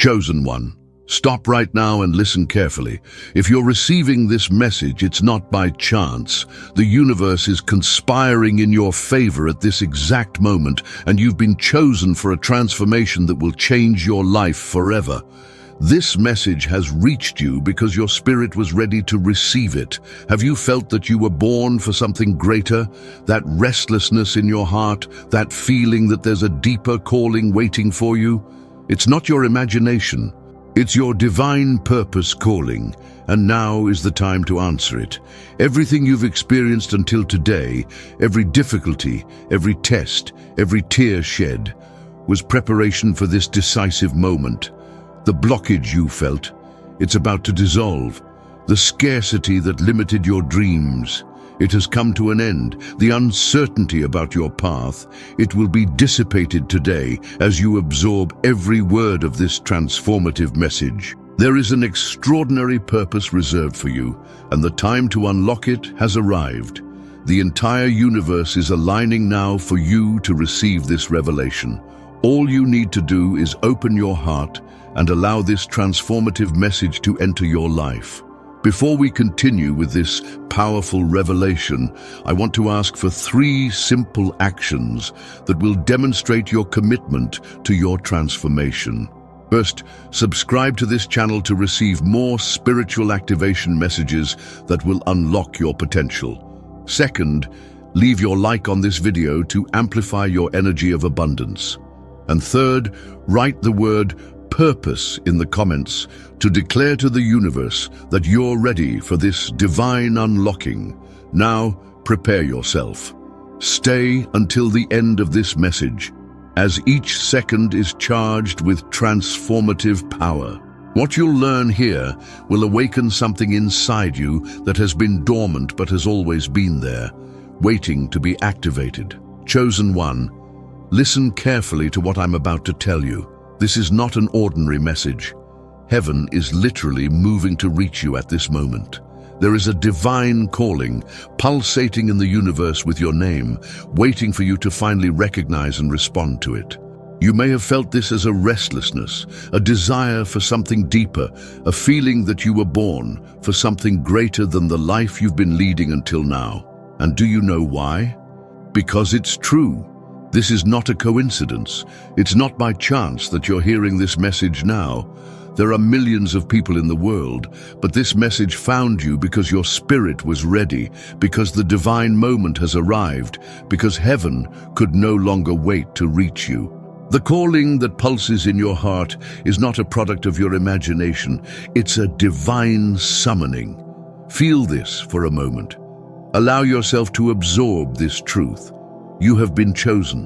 Chosen one, stop right now and listen carefully. If you're receiving this message, it's not by chance. The universe is conspiring in your favor at this exact moment, and you've been chosen for a transformation that will change your life forever. This message has reached you because your spirit was ready to receive it. Have you felt that you were born for something greater? That restlessness in your heart, that feeling that there's a deeper calling waiting for you? It's not your imagination. It's your divine purpose calling, and now is the time to answer it. Everything you've experienced until today, every difficulty, every test, every tear shed, was preparation for this decisive moment. The blockage you felt, it's about to dissolve. The scarcity that limited your dreams, it has come to an end. The uncertainty about your path, it will be dissipated today as you absorb every word of this transformative message. There is an extraordinary purpose reserved for you, and the time to unlock it has arrived. The entire universe is aligning now for you to receive this revelation. All you need to do is open your heart and allow this transformative message to enter your life. Before we continue with this powerful revelation, I want to ask for 3 simple actions that will demonstrate your commitment to your transformation. First, subscribe to this channel to receive more spiritual activation messages that will unlock your potential. Second, leave your like on this video to amplify your energy of abundance. And third, write the word purpose in the comments to declare to the universe that you're ready for this divine unlocking. Now, prepare yourself. Stay until the end of this message, as each second is charged with transformative power. What you'll learn here will awaken something inside you that has been dormant but has always been there, waiting to be activated. Chosen one, listen carefully to what I'm about to tell you. This is not an ordinary message. Heaven is literally moving to reach you at this moment. There is a divine calling pulsating in the universe with your name, waiting for you to finally recognize and respond to it. You may have felt this as a restlessness, a desire for something deeper, a feeling that you were born for something greater than the life you've been leading until now. And do you know why? Because it's true. This is not a coincidence. It's not by chance that you're hearing this message now. There are millions of people in the world, but this message found you because your spirit was ready, because the divine moment has arrived, because heaven could no longer wait to reach you. The calling that pulses in your heart is not a product of your imagination. It's a divine summoning. Feel this for a moment. Allow yourself to absorb this truth. You have been chosen.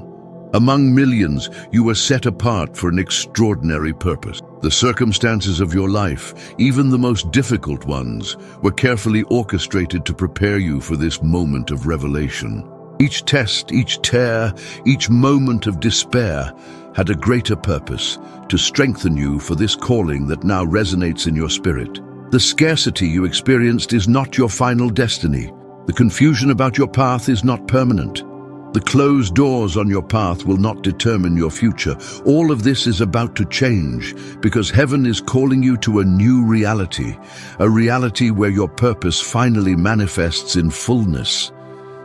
Among millions, you were set apart for an extraordinary purpose. The circumstances of your life, even the most difficult ones, were carefully orchestrated to prepare you for this moment of revelation. Each test, each tear, each moment of despair had a greater purpose, to strengthen you for this calling that now resonates in your spirit. The scarcity you experienced is not your final destiny. The confusion about your path is not permanent. The closed doors on your path will not determine your future. All of this is about to change because heaven is calling you to a new reality, a reality where your purpose finally manifests in fullness.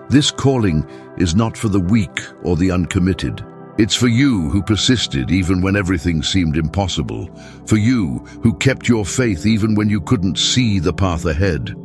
This calling is not for the weak or the uncommitted. It's for you who persisted even when everything seemed impossible, for you who kept your faith even when you couldn't see the path ahead.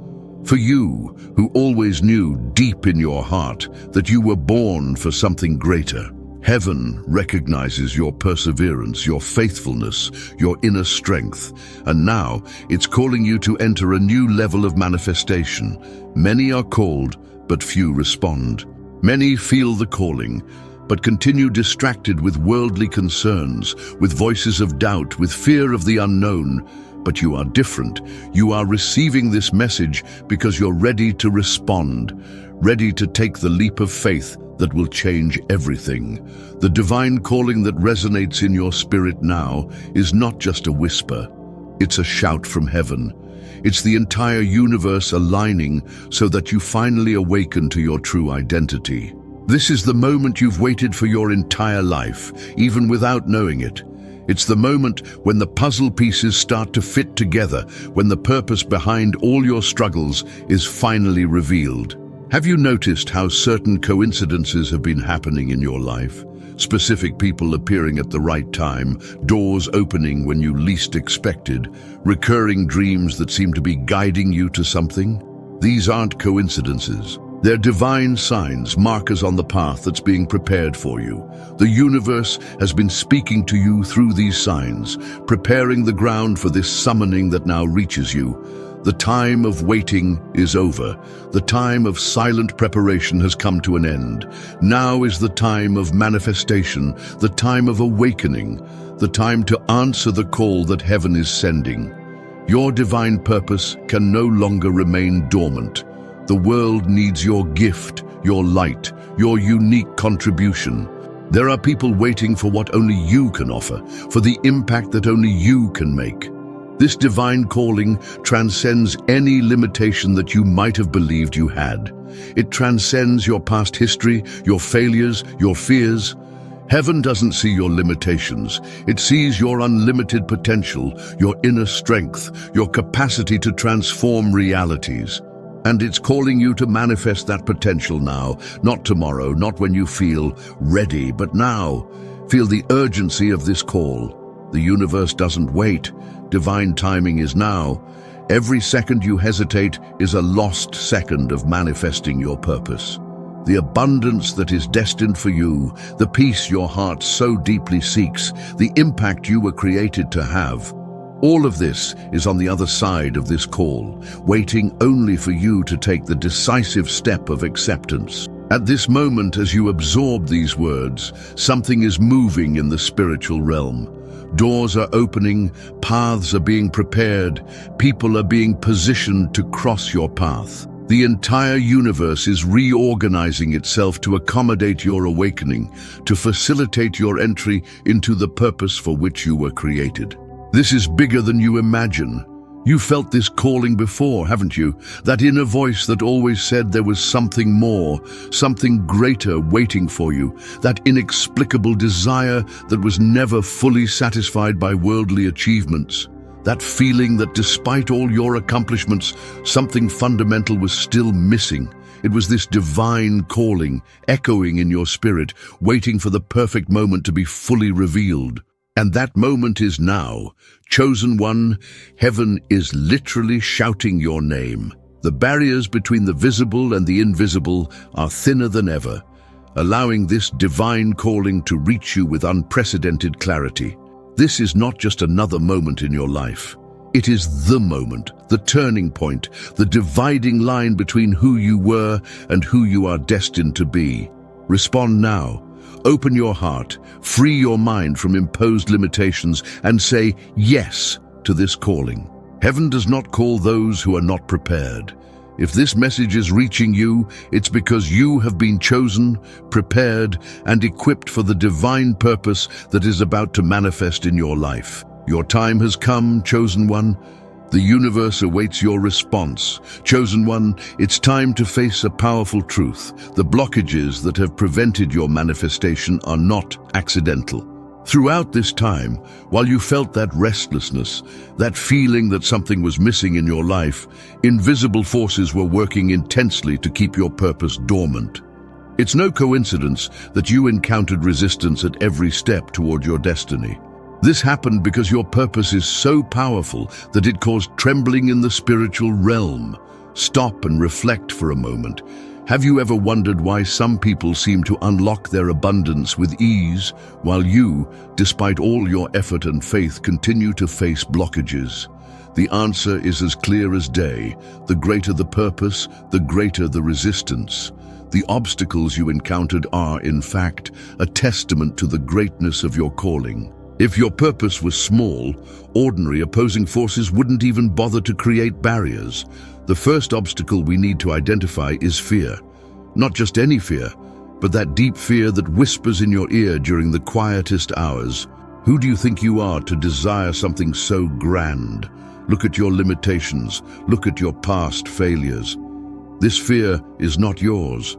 For you, who always knew deep in your heart that you were born for something greater. Heaven recognizes your perseverance, your faithfulness, your inner strength, and now it's calling you to enter a new level of manifestation. Many are called, but few respond. Many feel the calling, but continue distracted with worldly concerns, with voices of doubt, with fear of the unknown. But you are different. You are receiving this message because you're ready to respond, ready to take the leap of faith that will change everything. The divine calling that resonates in your spirit now is not just a whisper. It's a shout from heaven. It's the entire universe aligning so that you finally awaken to your true identity. This is the moment you've waited for your entire life, even without knowing it. It's the moment when the puzzle pieces start to fit together, when the purpose behind all your struggles is finally revealed. Have you noticed how certain coincidences have been happening in your life? Specific people appearing at the right time, doors opening when you least expected, recurring dreams that seem to be guiding you to something? These aren't coincidences. They're divine signs, markers on the path that's being prepared for you. The universe has been speaking to you through these signs, preparing the ground for this summoning that now reaches you. The time of waiting is over. The time of silent preparation has come to an end. Now is the time of manifestation, the time of awakening, the time to answer the call that heaven is sending. Your divine purpose can no longer remain dormant. The world needs your gift, your light, your unique contribution. There are people waiting for what only you can offer, for the impact that only you can make. This divine calling transcends any limitation that you might have believed you had. It transcends your past history, your failures, your fears. Heaven doesn't see your limitations. It sees your unlimited potential, your inner strength, your capacity to transform realities. And it's calling you to manifest that potential now, not tomorrow, not when you feel ready, but now. Feel the urgency of this call. The universe doesn't wait. Divine timing is now. Every second you hesitate is a lost second of manifesting your purpose. The abundance that is destined for you, the peace your heart so deeply seeks, the impact you were created to have. All of this is on the other side of this call, waiting only for you to take the decisive step of acceptance. At this moment, as you absorb these words, something is moving in the spiritual realm. Doors are opening, paths are being prepared, people are being positioned to cross your path. The entire universe is reorganizing itself to accommodate your awakening, to facilitate your entry into the purpose for which you were created. This is bigger than you imagine. You felt this calling before, haven't you? That inner voice that always said there was something more, something greater waiting for you. That inexplicable desire that was never fully satisfied by worldly achievements. That feeling that despite all your accomplishments, something fundamental was still missing. It was this divine calling, echoing in your spirit, waiting for the perfect moment to be fully revealed. And that moment is now. Chosen one, heaven is literally shouting your name. The barriers between the visible and the invisible are thinner than ever, allowing this divine calling to reach you with unprecedented clarity. This is not just another moment in your life. It is the moment, the turning point, the dividing line between who you were and who you are destined to be. Respond now. Open your heart, free your mind from imposed limitations, and say yes to this calling. Heaven does not call those who are not prepared. If this message is reaching you, it's because you have been chosen, prepared, and equipped for the divine purpose that is about to manifest in your life. Your time has come, chosen one. The universe awaits your response. Chosen one, it's time to face a powerful truth. The blockages that have prevented your manifestation are not accidental. Throughout this time, while you felt that restlessness, that feeling that something was missing in your life, invisible forces were working intensely to keep your purpose dormant. It's no coincidence that you encountered resistance at every step toward your destiny. This happened because your purpose is so powerful that it caused trembling in the spiritual realm. Stop and reflect for a moment. Have you ever wondered why some people seem to unlock their abundance with ease, while you, despite all your effort and faith, continue to face blockages? The answer is as clear as day. The greater the purpose, the greater the resistance. The obstacles you encountered are, in fact, a testament to the greatness of your calling. If your purpose was small, ordinary opposing forces wouldn't even bother to create barriers. The first obstacle we need to identify is fear. Not just any fear, but that deep fear that whispers in your ear during the quietest hours. Who do you think you are to desire something so grand? Look at your limitations. Look at your past failures. This fear is not yours.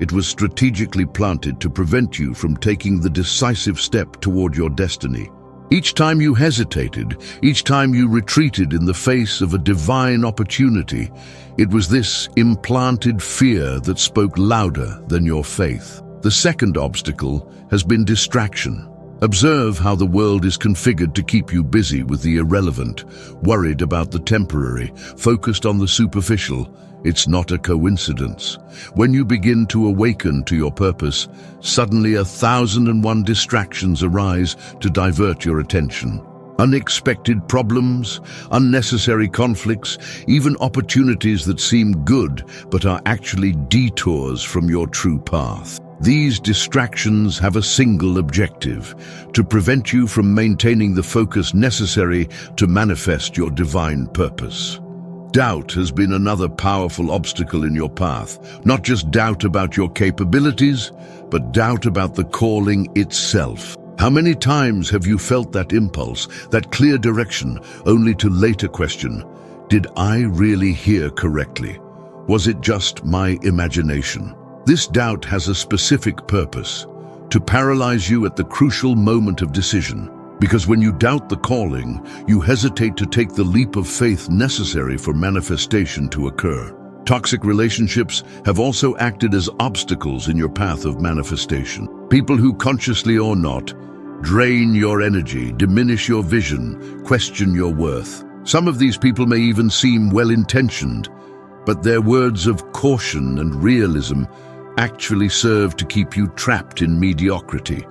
It was strategically planted to prevent you from taking the decisive step toward your destiny. Each time you hesitated, each time you retreated in the face of a divine opportunity, it was this implanted fear that spoke louder than your faith. The second obstacle has been distraction. Observe how the world is configured to keep you busy with the irrelevant, worried about the temporary, focused on the superficial. It's not a coincidence. When you begin to awaken to your purpose, suddenly 1,001 distractions arise to divert your attention. Unexpected problems, unnecessary conflicts, even opportunities that seem good but are actually detours from your true path. These distractions have a single objective: to prevent you from maintaining the focus necessary to manifest your divine purpose. Doubt has been another powerful obstacle in your path. Not just doubt about your capabilities, but doubt about the calling itself. How many times have you felt that impulse, that clear direction, only to later question, did I really hear correctly? Was it just my imagination? This doubt has a specific purpose: to paralyze you at the crucial moment of decision. Because when you doubt the calling, you hesitate to take the leap of faith necessary for manifestation to occur. Toxic relationships have also acted as obstacles in your path of manifestation. People who, consciously or not, drain your energy, diminish your vision, question your worth. Some of these people may even seem well-intentioned, but their words of caution and realism actually serve to keep you trapped in mediocrity,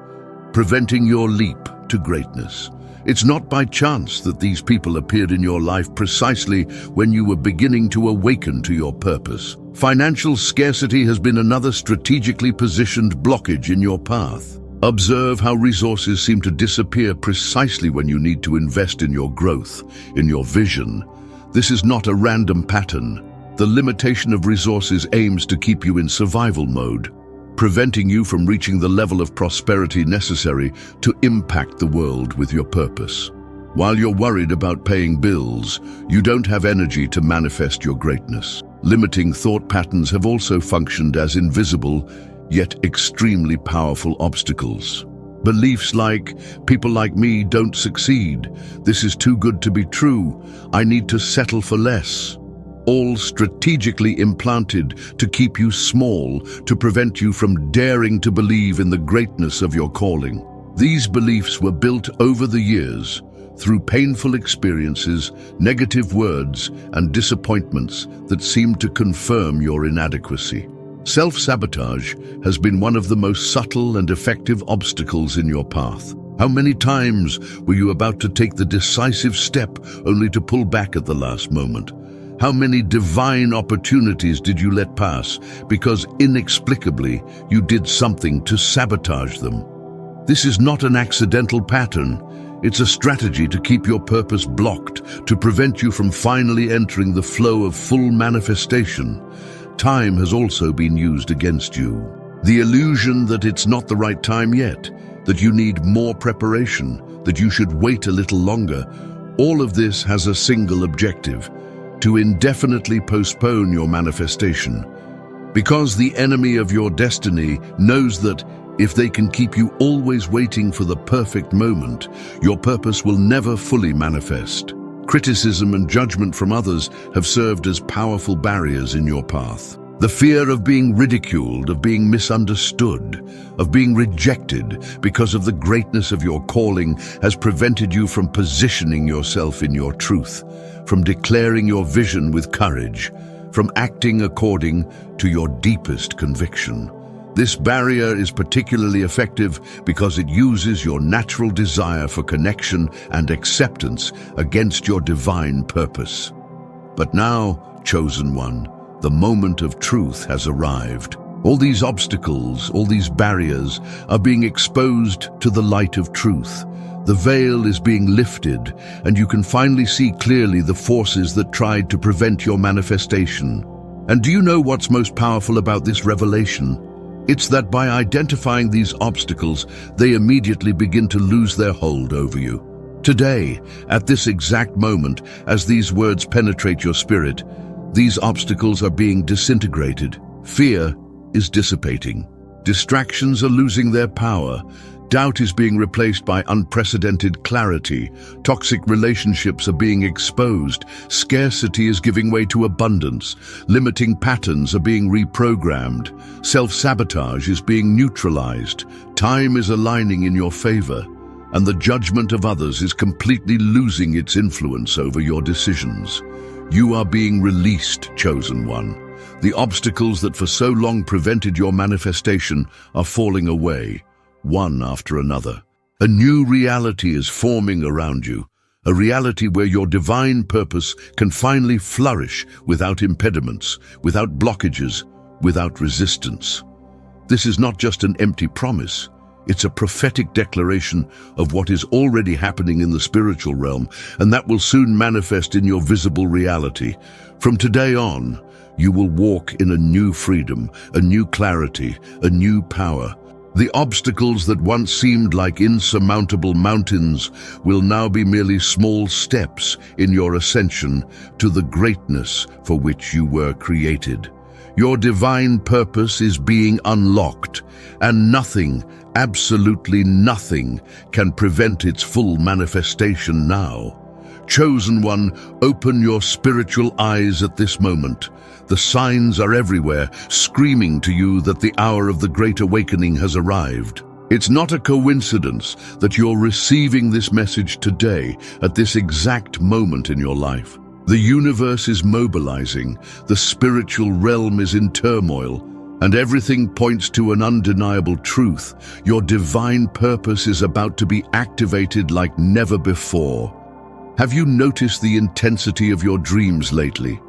preventing your leap to greatness. It's not by chance that these people appeared in your life precisely when you were beginning to awaken to your purpose. Financial scarcity has been another strategically positioned blockage in your path. Observe how resources seem to disappear precisely when you need to invest in your growth, in your vision. This is not a random pattern. The limitation of resources aims to keep you in survival mode, preventing you from reaching the level of prosperity necessary to impact the world with your purpose. While you're worried about paying bills, you don't have energy to manifest your greatness. Limiting thought patterns have also functioned as invisible, yet extremely powerful obstacles. Beliefs like, people like me don't succeed, this is too good to be true, I need to settle for less. All strategically implanted to keep you small, to prevent you from daring to believe in the greatness of your calling. These beliefs were built over the years through painful experiences, negative words, and disappointments that seemed to confirm your inadequacy. Self-sabotage has been one of the most subtle and effective obstacles in your path. How many times were you about to take the decisive step only to pull back at the last moment? How many divine opportunities did you let pass because inexplicably you did something to sabotage them? This is not an accidental pattern. It's a strategy to keep your purpose blocked, to prevent you from finally entering the flow of full manifestation. Time has also been used against you. The illusion that it's not the right time yet, that you need more preparation, that you should wait a little longer. All of this has a single objective: to indefinitely postpone your manifestation. Because the enemy of your destiny knows that if they can keep you always waiting for the perfect moment, your purpose will never fully manifest. Criticism and judgment from others have served as powerful barriers in your path. The fear of being ridiculed, of being misunderstood, of being rejected because of the greatness of your calling has prevented you from positioning yourself in your truth, from declaring your vision with courage, from acting according to your deepest conviction. This barrier is particularly effective because it uses your natural desire for connection and acceptance against your divine purpose. But now, chosen one, the moment of truth has arrived. All these obstacles, all these barriers are being exposed to the light of truth. The veil is being lifted, and you can finally see clearly the forces that tried to prevent your manifestation. And do you know what's most powerful about this revelation? It's that by identifying these obstacles, they immediately begin to lose their hold over you. Today, at this exact moment, as these words penetrate your spirit, these obstacles are being disintegrated. Fear is dissipating. Distractions are losing their power. Doubt is being replaced by unprecedented clarity. Toxic relationships are being exposed. Scarcity is giving way to abundance. Limiting patterns are being reprogrammed. Self-sabotage is being neutralized. Time is aligning in your favor, and the judgment of others is completely losing its influence over your decisions. You are being released, chosen one. The obstacles that for so long prevented your manifestation are falling away, one after another. A new reality is forming around you, a reality where your divine purpose can finally flourish without impediments, without blockages, without resistance. This is not just an empty promise. It's a prophetic declaration of what is already happening in the spiritual realm, and that will soon manifest in your visible reality. From today on, you will walk in a new freedom, a new clarity, a new power. The obstacles that once seemed like insurmountable mountains will now be merely small steps in your ascension to the greatness for which you were created. Your divine purpose is being unlocked, and nothing, absolutely nothing, can prevent its full manifestation now. Chosen one, open your spiritual eyes at this moment. The signs are everywhere, screaming to you that the hour of the Great Awakening has arrived. It's not a coincidence that you're receiving this message today, at this exact moment in your life. The universe is mobilizing, the spiritual realm is in turmoil, and everything points to an undeniable truth. Your divine purpose is about to be activated like never before. Have you noticed the intensity of your dreams lately?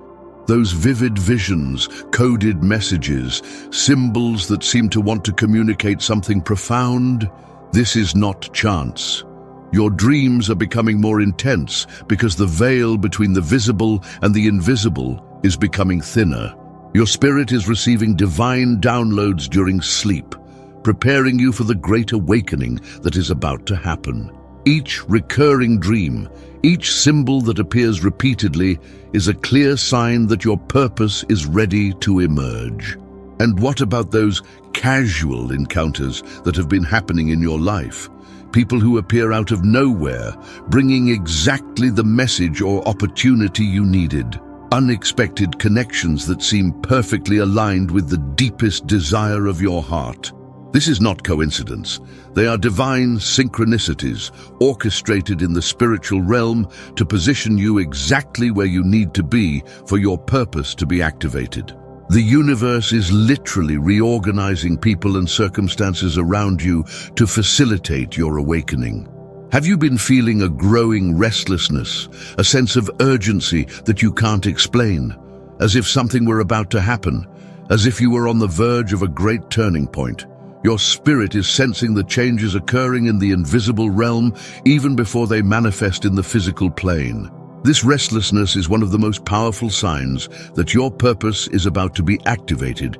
Those vivid visions, coded messages, symbols that seem to want to communicate something profound? This is not chance. Your dreams are becoming more intense because the veil between the visible and the invisible is becoming thinner. Your spirit is receiving divine downloads during sleep, preparing you for the great awakening that is about to happen. Each recurring dream, each symbol that appears repeatedly, is a clear sign that your purpose is ready to emerge. And what about those casual encounters that have been happening in your life? People who appear out of nowhere, bringing exactly the message or opportunity you needed. Unexpected connections that seem perfectly aligned with the deepest desire of your heart. This is not coincidence. They are divine synchronicities, orchestrated in the spiritual realm to position you exactly where you need to be for your purpose to be activated. The universe is literally reorganizing people and circumstances around you to facilitate your awakening. Have you been feeling a growing restlessness, a sense of urgency that you can't explain, as if something were about to happen, as if you were on the verge of a great turning point? Your spirit is sensing the changes occurring in the invisible realm even before they manifest in the physical plane. This restlessness is one of the most powerful signs that your purpose is about to be activated.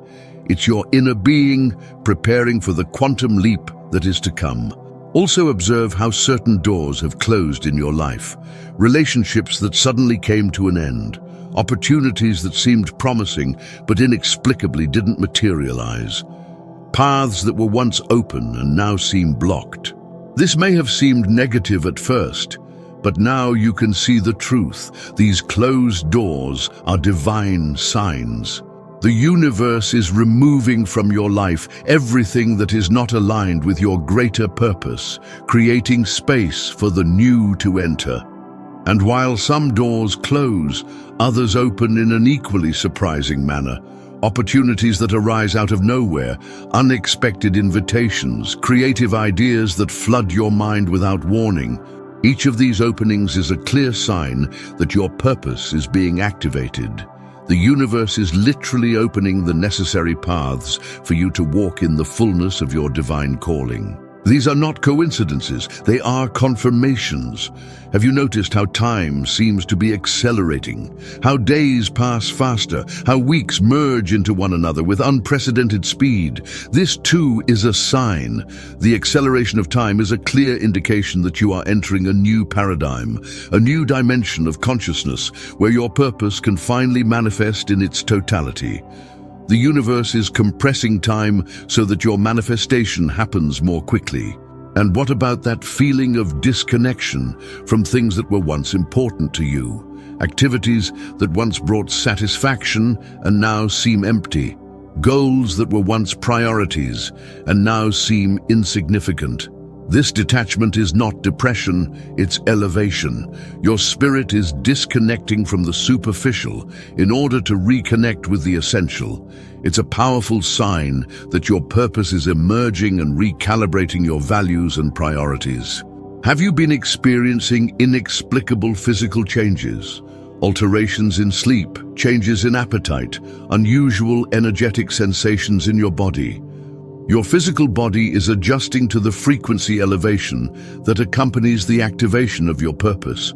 It's your inner being preparing for the quantum leap that is to come. Also observe how certain doors have closed in your life. Relationships that suddenly came to an end. Opportunities that seemed promising but inexplicably didn't materialize. Paths that were once open and now seem blocked. This may have seemed negative at first, but now you can see the truth. These closed doors are divine signs. The universe is removing from your life everything that is not aligned with your greater purpose, creating space for the new to enter. And while some doors close, others open in an equally surprising manner. Opportunities that arise out of nowhere, unexpected invitations, creative ideas that flood your mind without warning. Each of these openings is a clear sign that your purpose is being activated. The universe is literally opening the necessary paths for you to walk in the fullness of your divine calling. These are not coincidences, they are confirmations. Have you noticed how time seems to be accelerating? How days pass faster, how weeks merge into one another with unprecedented speed? This too is a sign. The acceleration of time is a clear indication that you are entering a new paradigm, a new dimension of consciousness where your purpose can finally manifest in its totality. The universe is compressing time so that your manifestation happens more quickly. And what about that feeling of disconnection from things that were once important to you? Activities that once brought satisfaction and now seem empty. Goals that were once priorities and now seem insignificant. This detachment is not depression, it's elevation. Your spirit is disconnecting from the superficial in order to reconnect with the essential. It's a powerful sign that your purpose is emerging and recalibrating your values and priorities. Have you been experiencing inexplicable physical changes? Alterations in sleep, changes in appetite, unusual energetic sensations in your body. Your physical body is adjusting to the frequency elevation that accompanies the activation of your purpose.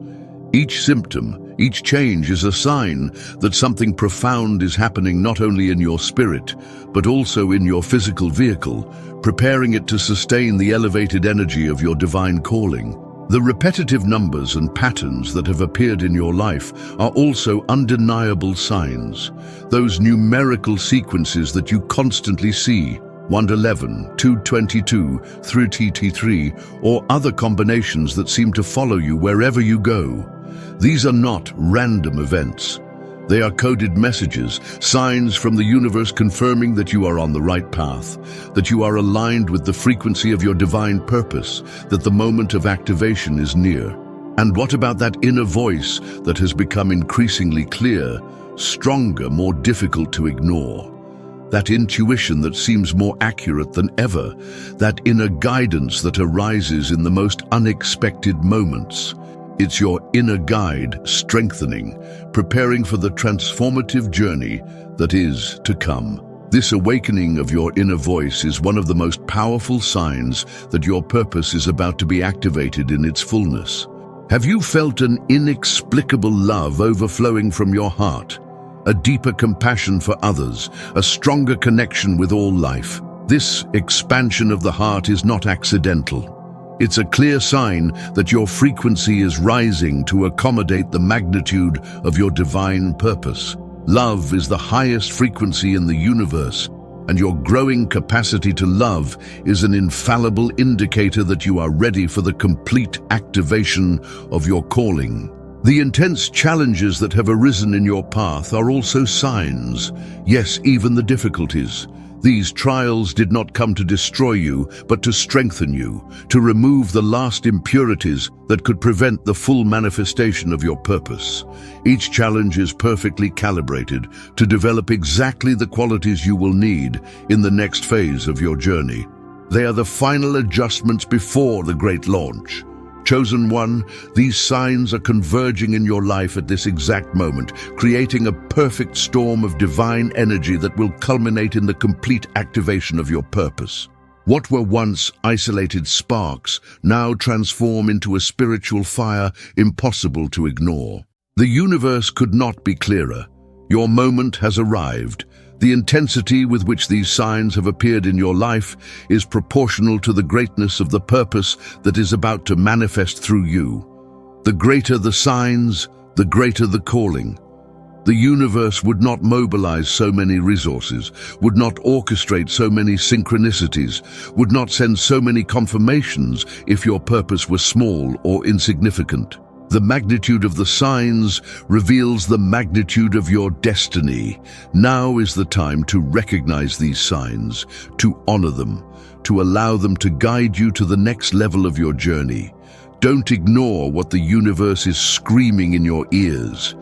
Each symptom, each change is a sign that something profound is happening not only in your spirit, but also in your physical vehicle, preparing it to sustain the elevated energy of your divine calling. The repetitive numbers and patterns that have appeared in your life are also undeniable signs. Those numerical sequences that you constantly see, 111, 222, through TT3, or other combinations that seem to follow you wherever you go. These are not random events. They are coded messages, signs from the universe confirming that you are on the right path, that you are aligned with the frequency of your divine purpose, that the moment of activation is near. And what about that inner voice that has become increasingly clear, stronger, more difficult to ignore? That intuition that seems more accurate than ever, that inner guidance that arises in the most unexpected moments. It's your inner guide strengthening, preparing for the transformative journey that is to come. This awakening of your inner voice is one of the most powerful signs that your purpose is about to be activated in its fullness. Have you felt an inexplicable love overflowing from your heart? A deeper compassion for others, a stronger connection with all life? This expansion of the heart is not accidental. It's a clear sign that your frequency is rising to accommodate the magnitude of your divine purpose. Love is the highest frequency in the universe, and your growing capacity to love is an infallible indicator that you are ready for the complete activation of your calling. The intense challenges that have arisen in your path are also signs. Yes, even the difficulties. These trials did not come to destroy you, but to strengthen you, to remove the last impurities that could prevent the full manifestation of your purpose. Each challenge is perfectly calibrated to develop exactly the qualities you will need in the next phase of your journey. They are the final adjustments before the great launch. Chosen one, these signs are converging in your life at this exact moment, creating a perfect storm of divine energy that will culminate in the complete activation of your purpose. What were once isolated sparks now transform into a spiritual fire impossible to ignore. The universe could not be clearer. Your moment has arrived. The intensity with which these signs have appeared in your life is proportional to the greatness of the purpose that is about to manifest through you. The greater the signs, the greater the calling. The universe would not mobilize so many resources, would not orchestrate so many synchronicities, would not send so many confirmations if your purpose was small or insignificant. The magnitude of the signs reveals the magnitude of your destiny. Now is the time to recognize these signs, to honor them, to allow them to guide you to the next level of your journey. Don't ignore what the universe is screaming in your ears.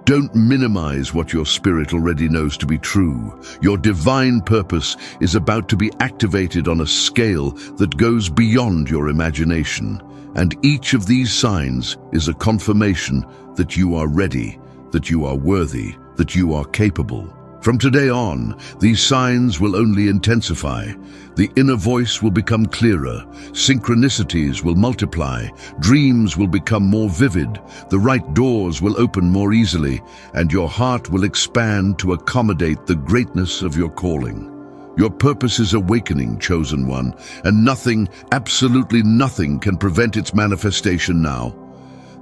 Don't minimize what your spirit already knows to be true. Your divine purpose is about to be activated on a scale that goes beyond your imagination. And each of these signs is a confirmation that you are ready, that you are worthy, that you are capable. From today on, these signs will only intensify. The inner voice will become clearer, synchronicities will multiply, dreams will become more vivid, the right doors will open more easily, and your heart will expand to accommodate the greatness of your calling. Your purpose is awakening, chosen one, and nothing, absolutely nothing, can prevent its manifestation now.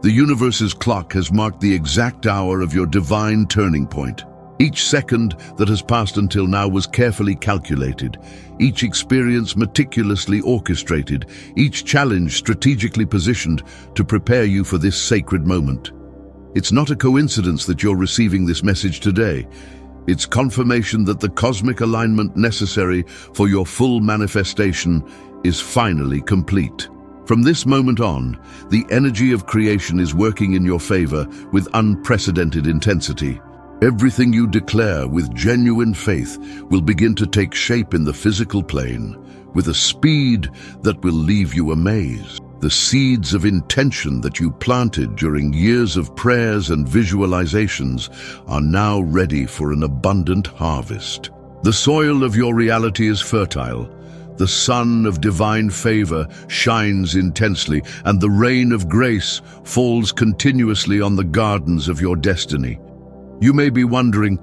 The universe's clock has marked the exact hour of your divine turning point. Each second that has passed until now was carefully calculated, each experience meticulously orchestrated, each challenge strategically positioned to prepare you for this sacred moment. It's not a coincidence that you're receiving this message today. It's confirmation that the cosmic alignment necessary for your full manifestation is finally complete. From this moment on, the energy of creation is working in your favor with unprecedented intensity. Everything you declare with genuine faith will begin to take shape in the physical plane with a speed that will leave you amazed. The seeds of intention that you planted during years of prayers and visualizations are now ready for an abundant harvest. The soil of your reality is fertile. The sun of divine favor shines intensely, and the rain of grace falls continuously on the gardens of your destiny. You may be wondering,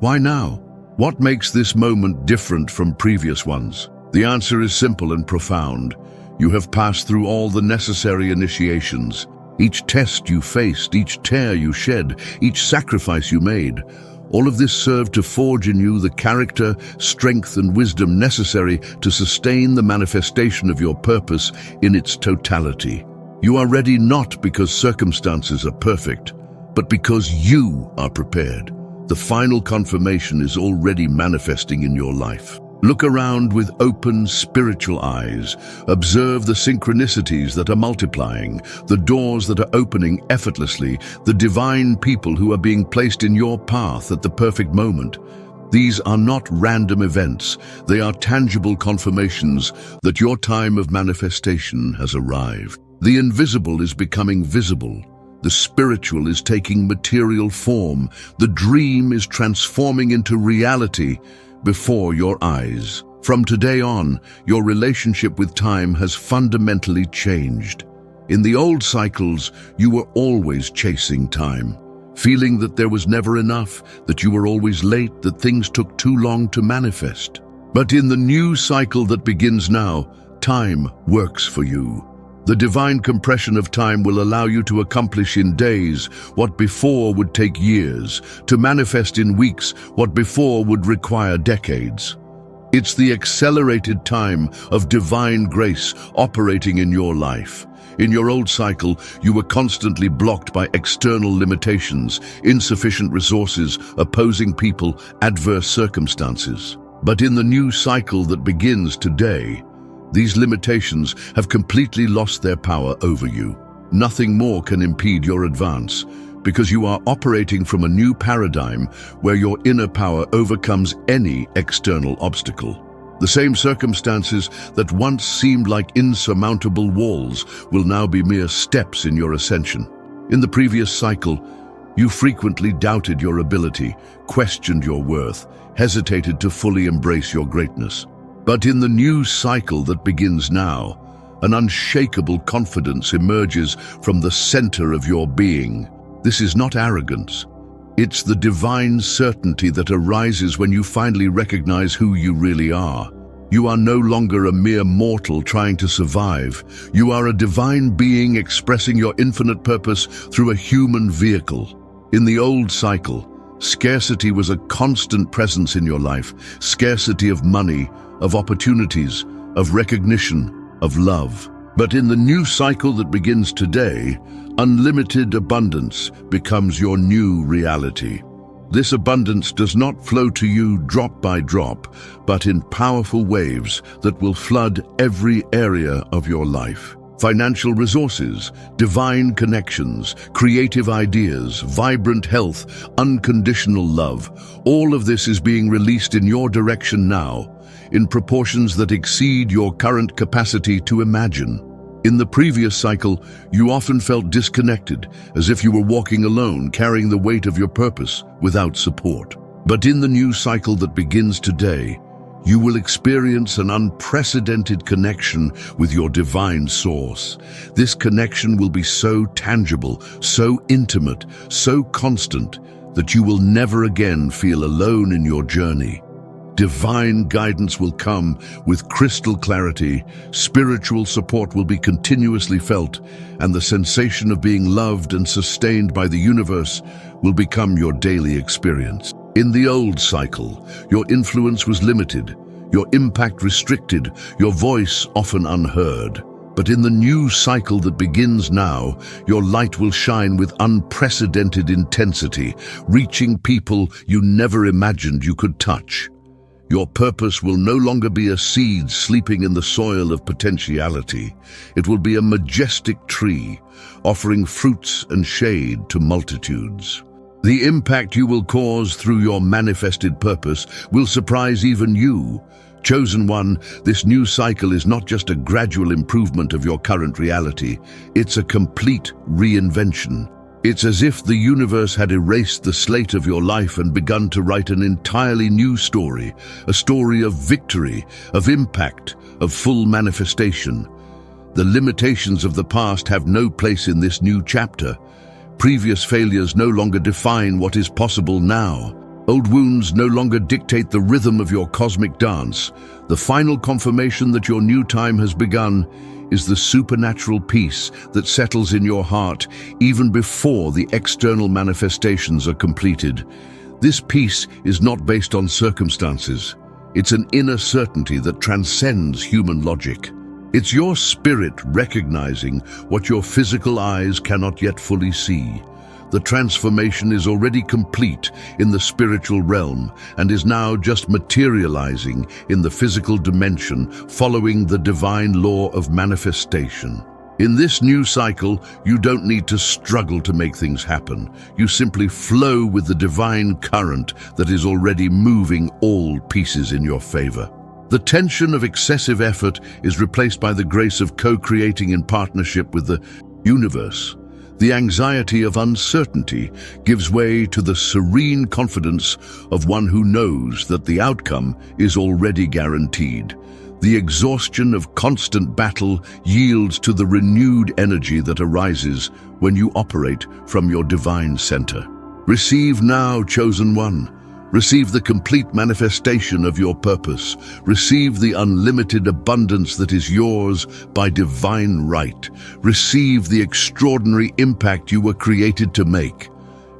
why now? What makes this moment different from previous ones? The answer is simple and profound. You have passed through all the necessary initiations. Each test you faced, each tear you shed, each sacrifice you made, all of this served to forge in you the character, strength, and wisdom necessary to sustain the manifestation of your purpose in its totality. You are ready not because circumstances are perfect, but because you are prepared. The final confirmation is already manifesting in your life. Look around with open spiritual eyes. Observe the synchronicities that are multiplying, the doors that are opening effortlessly, the divine people who are being placed in your path at the perfect moment. These are not random events. They are tangible confirmations that your time of manifestation has arrived. The invisible is becoming visible. The spiritual is taking material form. The dream is transforming into reality before your eyes. From today on, your relationship with time has fundamentally changed. In the old cycles, you were always chasing time, feeling that there was never enough, that you were always late, that things took too long to manifest. But in the new cycle that begins now, time works for you. The divine compression of time will allow you to accomplish in days what before would take years, to manifest in weeks what before would require decades. It's the accelerated time of divine grace operating in your life. In your old cycle, you were constantly blocked by external limitations, insufficient resources, opposing people, adverse circumstances. But in the new cycle that begins today, these limitations have completely lost their power over you. Nothing more can impede your advance, because you are operating from a new paradigm where your inner power overcomes any external obstacle. The same circumstances that once seemed like insurmountable walls will now be mere steps in your ascension. In the previous cycle, you frequently doubted your ability, questioned your worth, hesitated to fully embrace your greatness. But in the new cycle that begins now, an unshakable confidence emerges from the center of your being. This is not arrogance. It's the divine certainty that arises when you finally recognize who you really are. You are no longer a mere mortal trying to survive. You are a divine being expressing your infinite purpose through a human vehicle. In the old cycle, scarcity was a constant presence in your life. Scarcity of money, of opportunities, of recognition, of love. But in the new cycle that begins today, unlimited abundance becomes your new reality. This abundance does not flow to you drop by drop, but in powerful waves that will flood every area of your life. Financial resources, divine connections, creative ideas, vibrant health, unconditional love, all of this is being released in your direction now, in proportions that exceed your current capacity to imagine. In the previous cycle, you often felt disconnected, as if you were walking alone, carrying the weight of your purpose without support. But in the new cycle that begins today, you will experience an unprecedented connection with your divine source. This connection will be so tangible, so intimate, so constant, that you will never again feel alone in your journey. Divine guidance will come with crystal clarity, spiritual support will be continuously felt, and the sensation of being loved and sustained by the universe will become your daily experience. In the old cycle, your influence was limited, your impact restricted, your voice often unheard. But in the new cycle that begins now, your light will shine with unprecedented intensity, reaching people you never imagined you could touch. Your purpose will no longer be a seed sleeping in the soil of potentiality. It will be a majestic tree, offering fruits and shade to multitudes. The impact you will cause through your manifested purpose will surprise even you. Chosen one, this new cycle is not just a gradual improvement of your current reality, it's a complete reinvention. It's as if the universe had erased the slate of your life and begun to write an entirely new story, a story of victory, of impact, of full manifestation. The limitations of the past have no place in this new chapter. Previous failures no longer define what is possible now. Old wounds no longer dictate the rhythm of your cosmic dance. The final confirmation that your new time has begun is the supernatural peace that settles in your heart even before the external manifestations are completed. This peace is not based on circumstances. It's an inner certainty that transcends human logic. It's your spirit recognizing what your physical eyes cannot yet fully see. The transformation is already complete in the spiritual realm and is now just materializing in the physical dimension, following the divine law of manifestation. In this new cycle, you don't need to struggle to make things happen. You simply flow with the divine current that is already moving all pieces in your favor. The tension of excessive effort is replaced by the grace of co-creating in partnership with the universe. The anxiety of uncertainty gives way to the serene confidence of one who knows that the outcome is already guaranteed. The exhaustion of constant battle yields to the renewed energy that arises when you operate from your divine center. Receive now, chosen one. Receive the complete manifestation of your purpose. Receive the unlimited abundance that is yours by divine right. Receive the extraordinary impact you were created to make.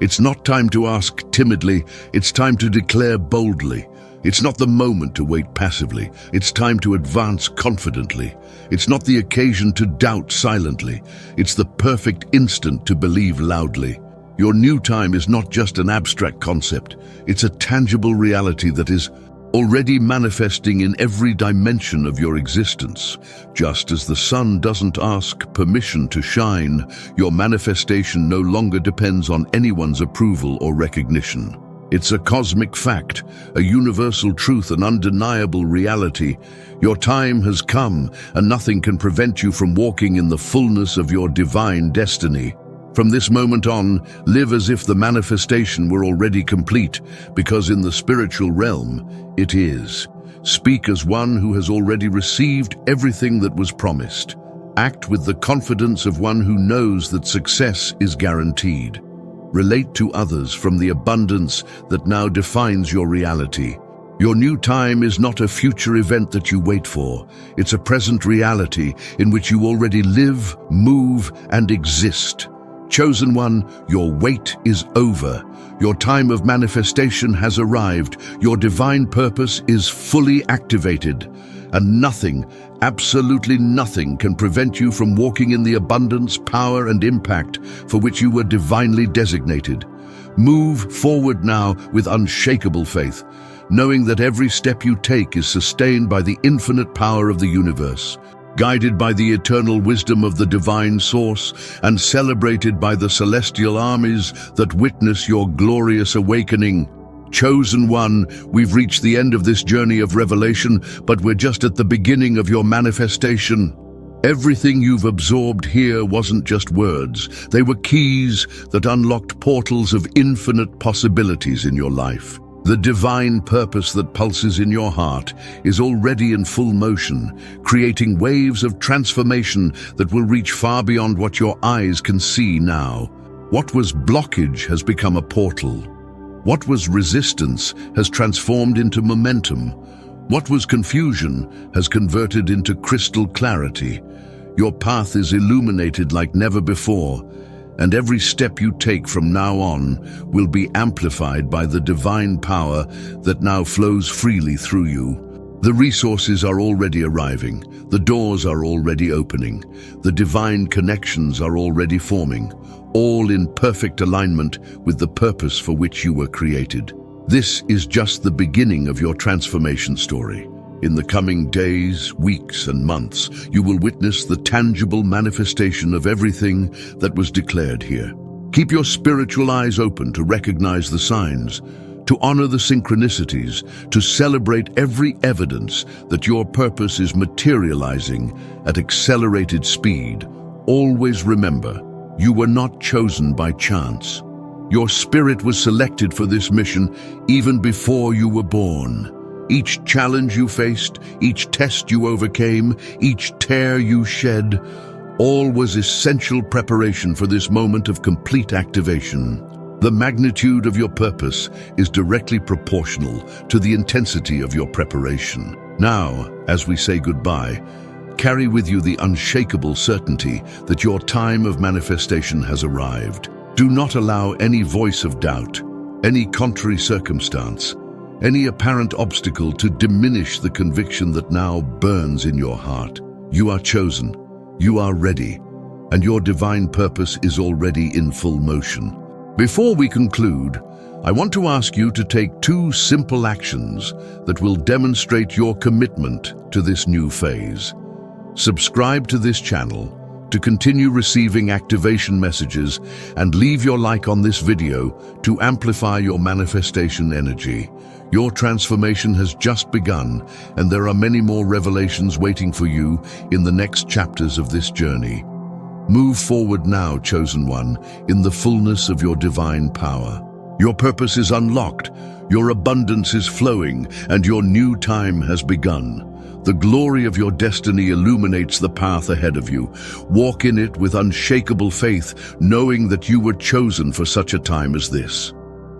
It's not time to ask timidly, it's time to declare boldly. It's not the moment to wait passively, it's time to advance confidently. It's not the occasion to doubt silently, it's the perfect instant to believe loudly. Your new time is not just an abstract concept, it's a tangible reality that is already manifesting in every dimension of your existence. Just as the sun doesn't ask permission to shine, your manifestation no longer depends on anyone's approval or recognition. It's a cosmic fact, a universal truth, an undeniable reality. Your time has come, and nothing can prevent you from walking in the fullness of your divine destiny. From this moment on, live as if the manifestation were already complete, because in the spiritual realm, it is. Speak as one who has already received everything that was promised. Act with the confidence of one who knows that success is guaranteed. Relate to others from the abundance that now defines your reality. Your new time is not a future event that you wait for. It's a present reality in which you already live, move, and exist. Chosen one, your wait is over. Your time of manifestation has arrived. Your divine purpose is fully activated. And nothing, absolutely nothing, can prevent you from walking in the abundance, power, and impact for which you were divinely designated. Move forward now with unshakable faith, knowing that every step you take is sustained by the infinite power of the universe, guided by the eternal wisdom of the divine source, and celebrated by the celestial armies that witness your glorious awakening. Chosen one, we've reached the end of this journey of revelation, but we're just at the beginning of your manifestation. Everything you've absorbed here wasn't just words. They were keys that unlocked portals of infinite possibilities in your life. The divine purpose that pulses in your heart is already in full motion, creating waves of transformation that will reach far beyond what your eyes can see now. What was blockage has become a portal. What was resistance has transformed into momentum. What was confusion has converted into crystal clarity. Your path is illuminated like never before, and every step you take from now on will be amplified by the divine power that now flows freely through you. The resources are already arriving, the doors are already opening, the divine connections are already forming, all in perfect alignment with the purpose for which you were created. This is just the beginning of your transformation story. In the coming days, weeks, and months, you will witness the tangible manifestation of everything that was declared here. Keep your spiritual eyes open to recognize the signs, to honor the synchronicities, to celebrate every evidence that your purpose is materializing at accelerated speed. Always remember, you were not chosen by chance. Your spirit was selected for this mission even before you were born. Each challenge you faced, each test you overcame, each tear you shed, all was essential preparation for this moment of complete activation. The magnitude of your purpose is directly proportional to the intensity of your preparation. Now, as we say goodbye, carry with you the unshakable certainty that your time of manifestation has arrived. Do not allow any voice of doubt, any contrary circumstance, any apparent obstacle to diminish the conviction that now burns in your heart. You are chosen, you are ready, and your divine purpose is already in full motion. Before we conclude, I want to ask you to take 2 simple actions that will demonstrate your commitment to this new phase. Subscribe to this channel to continue receiving activation messages, and leave your like on this video to amplify your manifestation energy. Your transformation has just begun, and there are many more revelations waiting for you in the next chapters of this journey. Move forward now, chosen one, in the fullness of your divine power. Your purpose is unlocked, your abundance is flowing, and your new time has begun. The glory of your destiny illuminates the path ahead of you. Walk in it with unshakable faith, knowing that you were chosen for such a time as this.